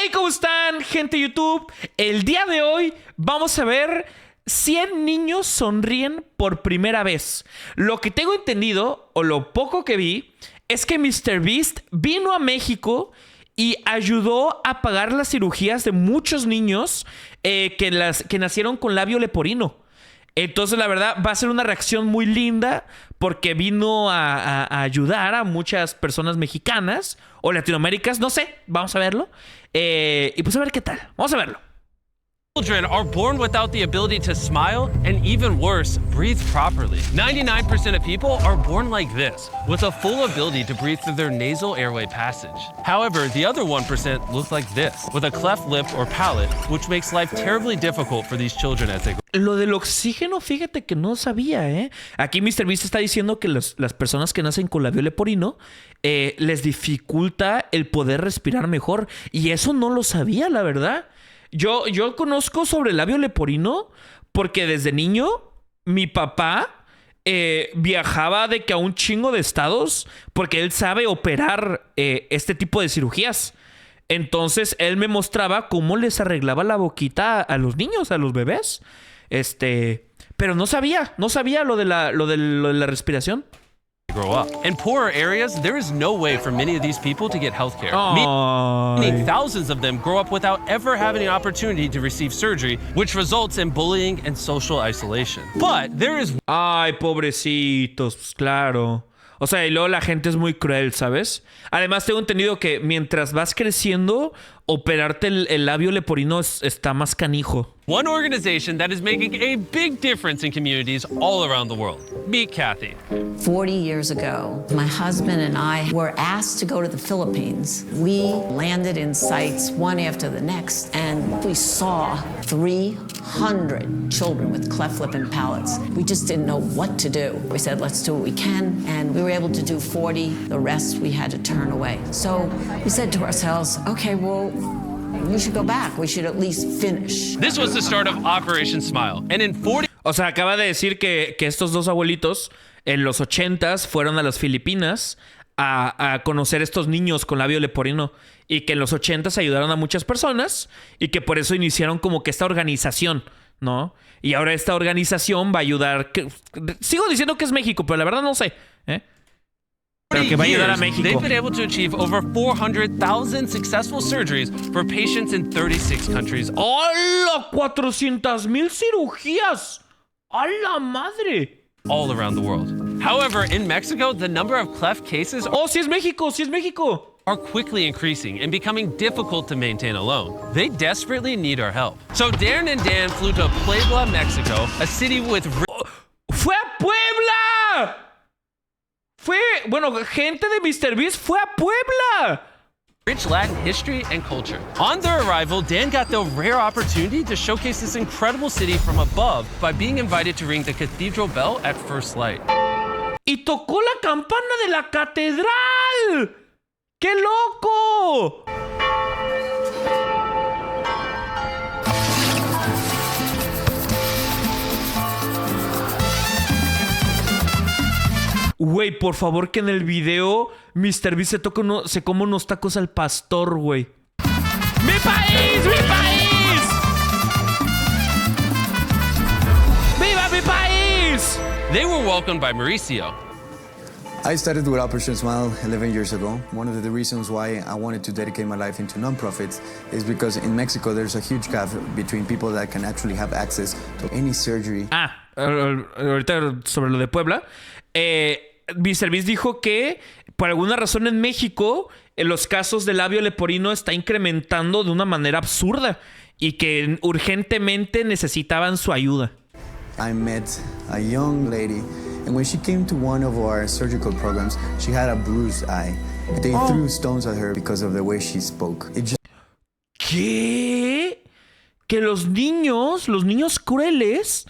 Hey, ¿cómo están, gente de YouTube? El día de hoy vamos a ver 100 niños sonríen por primera vez. Lo que tengo entendido, o lo poco que vi, es que MrBeast vino a México y ayudó a pagar las cirugías de muchos niños que nacieron con labio leporino. Entonces, la verdad, va a ser una reacción muy linda porque vino a ayudar a muchas personas mexicanas o latinoaméricas, no sé, vamos a verlo. Y pues a ver qué tal, vamos a verlo. Children are born without the ability to smile and, even worse, breathe properly. 99% of people are born like this, with a full ability to breathe through their nasal airway passage. However, the other 1% look like this, with a cleft lip or palate, which makes life terribly difficult for these children as they grow. Lo del oxígeno, fíjate que no sabía, ¿eh? Aquí MrBeast está diciendo que las personas que nacen con labio leporino les dificulta el poder respirar mejor. Y eso no lo sabía, la verdad. Yo conozco sobre el labio leporino porque desde niño mi papá viajaba de que a un chingo de estados porque él sabe operar este tipo de cirugías. Entonces él me mostraba cómo les arreglaba la boquita a los niños, a los bebés. Pero no sabía lo de la respiración. Grow up. In poorer areas, there is no way for many of these people to get health care. Meaning thousands of them grow up without ever having an opportunity to receive surgery, which results in bullying and social isolation. But there is... Ay, pobrecitos, pues claro. O sea, y luego la gente es muy cruel, ¿sabes? Además, tengo entendido que mientras vas creciendo, operarte el labio leporino está más canijo. One organization that is making a big difference in communities all around the world. Meet Kathy. 40 years ago, my husband and I were asked to go to the Philippines. We landed in sites one after the next, and we saw 300 children with cleft lip and palates. We just didn't know what to do. We said, let's do what we can, and we were able to do 40. The rest we had to turn away. So we said to ourselves, okay, well, we should go back. We should at least finish. This was the start of Operation Smile, and in 40... O sea, acaba de decir que estos dos abuelitos en los 80s fueron a las Filipinas a conocer estos niños con labio leporino y que en los 80s ayudaron a muchas personas y que por eso iniciaron como que esta organización, ¿no? Y ahora esta organización va a ayudar... Sigo diciendo que es México, pero la verdad no sé, ¿eh? Pero que va a ayudar a México. They've been able to achieve over 400,000 successful surgeries for patients in 36 countries. ¡Hola! ¡400,000 cirugías! ¡A la madre! All around the world. However, in Mexico, the number of cleft cases ¡Oh, sí es México! ¡Sí es México! are quickly increasing and becoming difficult to maintain alone. They desperately need our help. So Darren and Dan flew to Puebla, Mexico, a city with... ¡Fue a Puebla! Gente de MrBeast fue a Puebla. rich Latin history and culture. On their arrival, Dan got the rare opportunity to showcase this incredible city from above by being invited to ring the cathedral bell at first light. Y tocó la campana de la catedral. ¡Qué loco! Güey, por favor que en el video MrBeast se come unos tacos al pastor, güey. ¡Mi país! ¡Mi país! ¡Viva mi país! They were welcomed by Mauricio. I started with Operation Smile 11 years ago. One of the reasons why I wanted to dedicate my life into nonprofits is because in Mexico there's a huge gap between people that can actually have access to any surgery. Ahorita sobre lo de Puebla. MrBeast dijo que por alguna razón en México los casos de labio leporino está incrementando de una manera absurda y que urgentemente necesitaban su ayuda. I met a young lady, and when she came to one of our surgical programs, she had a bruised eye. They threw stones at her because of the way she spoke. ¿Qué? Que los niños crueles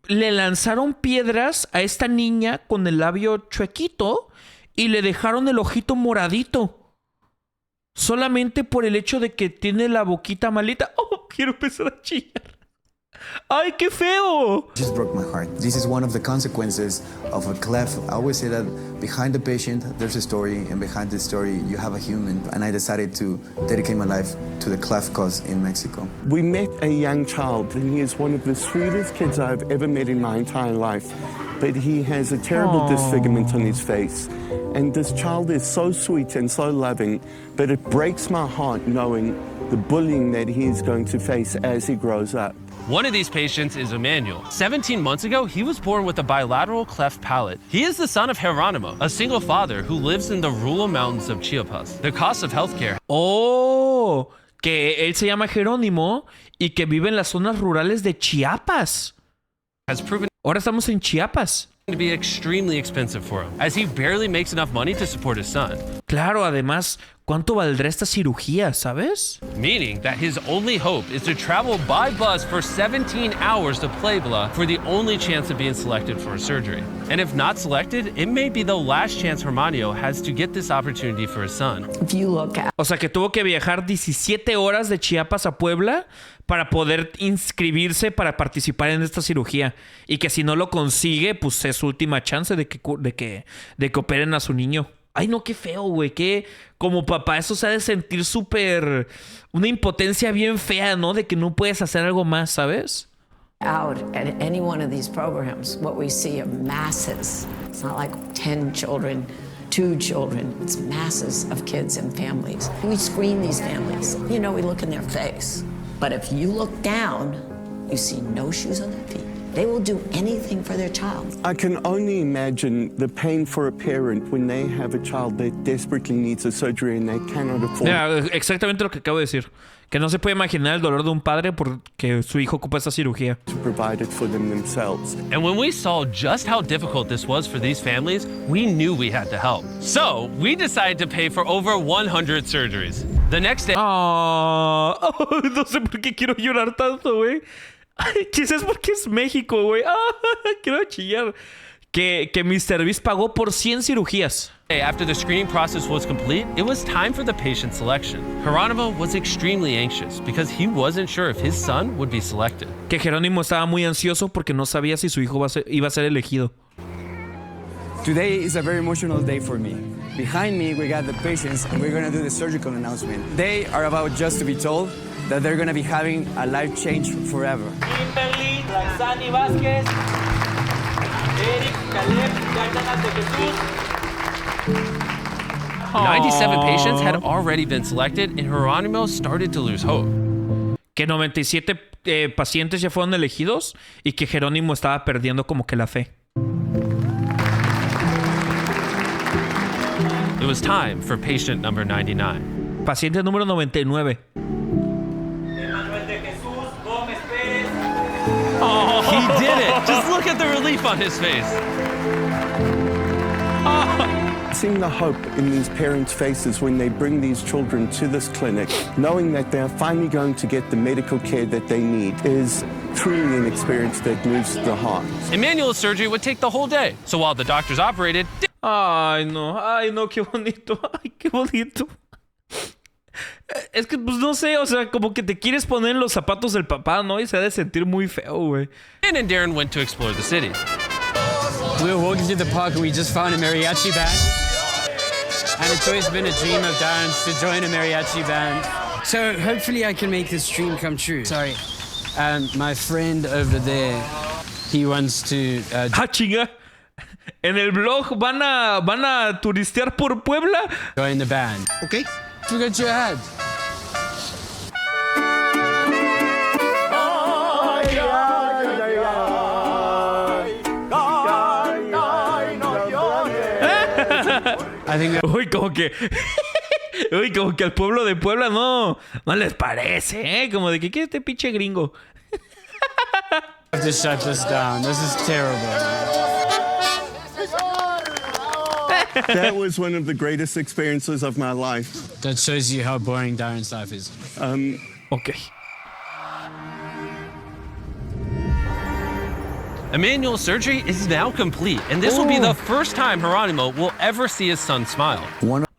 le lanzaron piedras a esta niña con el labio chuequito y le dejaron el ojito moradito. Solamente por el hecho de que tiene la boquita malita. Oh, quiero empezar a chillar. ¡Ay, qué feo! Just broke my heart. This is one of the consequences of a cleft. I always say that behind the patient, there's a story, and behind the story, you have a human. And I decided to dedicate my life to the cleft cause in Mexico. We met a young child, and he is one of the sweetest kids I've ever met in my entire life. But he has a terrible disfigurement on his face. And this child is so sweet and so loving, but it breaks my heart knowing the bullying that he is going to face as he grows up. One of these patients is Emmanuel. 17 months ago, he was born with a bilateral cleft palate. He is the son of Geronimo, a single father who lives in the rural mountains of Chiapas. The cost of healthcare Oh, que él se llama Jerónimo y que vive en las zonas rurales de Chiapas. has proven Ahora estamos en Chiapas. to be extremely expensive for him, as he barely makes enough money to support his son. Claro, además, ¿cuánto valdrá esta cirugía, sabes? Meaning that his only hope is to travel by bus for 17 hours to Puebla for the only chance of being selected for a surgery. And if not selected, it may be the last chance Hermanio has to get this opportunity for his son. If you look at O sea, que tuvo que viajar 17 horas de Chiapas a Puebla para poder inscribirse para participar en esta cirugía. Y que si no lo consigue, pues es su última chance de que operen a su niño. Ay, no, qué feo, güey. Que como papá eso se ha de sentir súper... Una impotencia bien fea, ¿no? De que no puedes hacer algo más, ¿sabes? out at any one of these programs, what we see are masses. It's not like 10 children, 2 children. It's masses of kids and families. We screen these families. You know, we look in their face. But if you look down, you see no shoes on their feet. They will do anything for their child. I can only imagine the pain for a parent when they have a child that desperately needs a surgery and they cannot afford. Mira, exactamente lo que acabo de decir. Que no se puede imaginar el dolor de un padre porque su hijo ocupa esta cirugía. To provide it for them themselves. And when we saw just how difficult this was for these families, we knew we had to help. So we decided to pay for over 100 surgeries. The next day, Oh, no sé por qué quiero llorar tanto, güey. Quizás porque es México, güey. Quiero chillar. Que Mr. Beast pagó por 100 cirugías. after the screening process was complete, it was time for the patient selection. Geronimo was extremely anxious because he wasn't sure if his son would be selected. Que Jerónimo estaba muy ansioso porque no sabía si su hijo iba a ser elegido. Today is a very emotional day for me. Behind me, we got the patients, and we're gonna do the surgical announcement. They are about just to be told that they're gonna be having a life change forever. Kimberly, Roxani Vázquez, Eric, Caleb, Cárdenas de Jesús. 97 patients had already been selected, and Geronimo started to lose hope. Que 97 pacientes ya fueron elegidos y que Jerónimo estaba perdiendo como que la fe. It was time for patient number 99. Paciente número 99. Emanuel de Jesús Gómez Pérez. He did it! Just look at the relief on his face. Seeing the hope in these parents' faces when they bring these children to this clinic, knowing that they are finally going to get the medical care that they need, is truly an experience that moves the heart. Emmanuel's surgery would take the whole day, so while the doctors operated, Ay, no, qué bonito. Ay, qué bonito. Es que, pues, no sé, o sea, como que te quieres poner en los zapatos del papá, ¿no? Y se ha de sentir muy feo, güey. Dan and Darren went to explore the city. We were walking through the park and we just found a mariachi band. And it's always been a dream of Darren's to join a mariachi band. So hopefully I can make this dream come true. Sorry. My friend over there, he wants to ¡Ah, chinga! En el blog van a turistear por Puebla. join the band. Okay. Forget your hat. I think that Uy, como que... Uy, como que al pueblo de Puebla no les parece, ¿eh? Como de que, ¿qué es este pinche gringo? I have to shut this down. This is terrible. That was one of the greatest experiences of my life. That shows you how boring Darren's life is. Ok. Emmanuel's surgery is now complete, and this will be the first time Geronimo will ever see his son smile.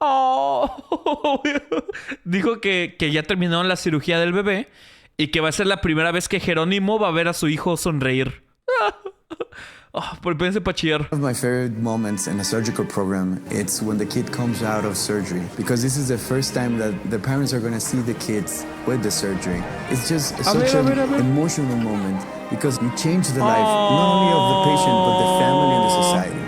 Oh. Dijo que ya terminaron la cirugía del bebé Y que va a ser la primera vez que Jerónimo va a ver a su hijo sonreír. Prepárense para chillar. One of my favorite moments in a surgical program, it's when the kid comes out of surgery, because this is the first time that the parents are going to see the kids with the surgery. It's just such an emotional moment, because you change the life not only of the patient but the family and the society.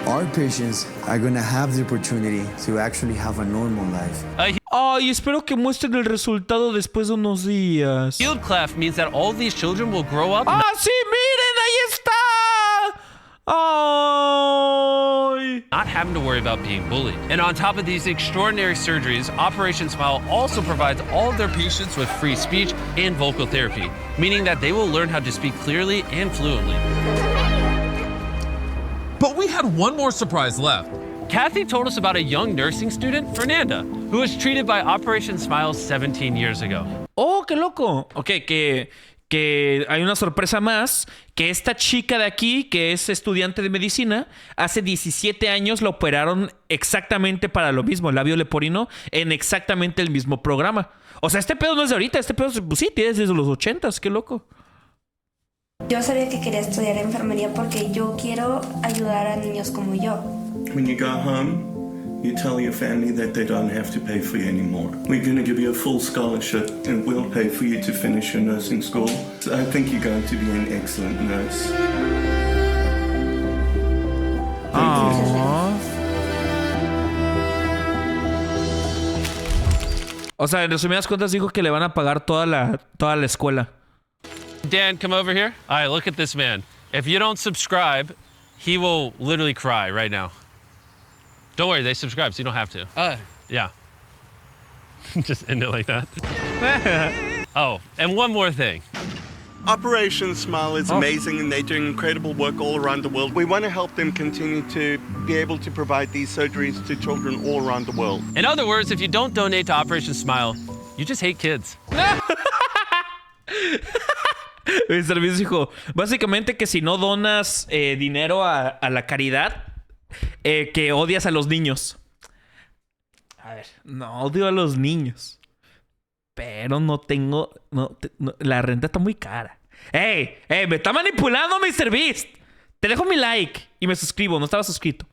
Our patients are going to have the opportunity to actually have a normal life. Ay, espero que muestren el resultado después de unos días. Healed cleft means that all these children will grow up. ¡Ah, sí! ¡Miren! ¡Ahí está! ¡Ay! Not having to worry about being bullied. And on top of these extraordinary surgeries, Operation Smile also provides all of their patients with free speech and vocal therapy, meaning that they will learn how to speak clearly and fluently. But we had one more surprise left. Kathy told us about a young nursing student, Fernanda, who was treated by Operation Smile 17 years ago. ¡Oh, qué loco! Ok, que hay una sorpresa más. Que esta chica de aquí, que es estudiante de medicina, hace 17 años la operaron exactamente para lo mismo, el labio leporino, en exactamente el mismo programa. O sea, este pedo no es de ahorita, este pedo, pues sí, tiene desde los 80s, qué loco. Yo sabía que quería estudiar enfermería porque yo quiero ayudar a niños como yo. When you go home, you tell your family that they don't have to pay for you anymore. We're going to give you a full scholarship and we'll pay for you to finish your nursing school. So I think you're going to be an excellent nurse. O sea, en resumidas cuentas dijo que le van a pagar toda la escuela. Dan, come over here. All right, look at this man. If you don't subscribe, he will literally cry right now. Don't worry, they subscribe, so you don't have to. Yeah. Just end it like that. Oh, and one more thing. Operation Smile is amazing and they're doing incredible work all around the world. We want to help them continue to be able to provide these surgeries to children all around the world. In other words, if you don't donate to Operation Smile, you just hate kids. El servicio dijo, básicamente que si no donas dinero a la caridad, que odias a los niños. A ver, no odio a los niños. Pero no tengo... la renta está muy cara. ¡Ey! ¡Me está manipulando MrBeast! Te dejo mi like y me suscribo. No estaba suscrito.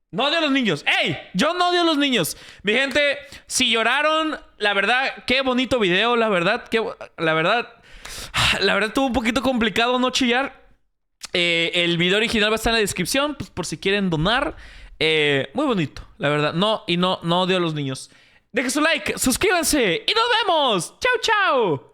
No odio a los niños. ¡Ey! Yo no odio a los niños. Mi gente, si lloraron, la verdad, qué bonito video. La verdad, estuvo un poquito complicado no chillar. El video original va a estar en la descripción, pues por si quieren donar. Muy bonito, la verdad. No odio a los niños. Dejen su like, suscríbanse y nos vemos. ¡Chao, chao!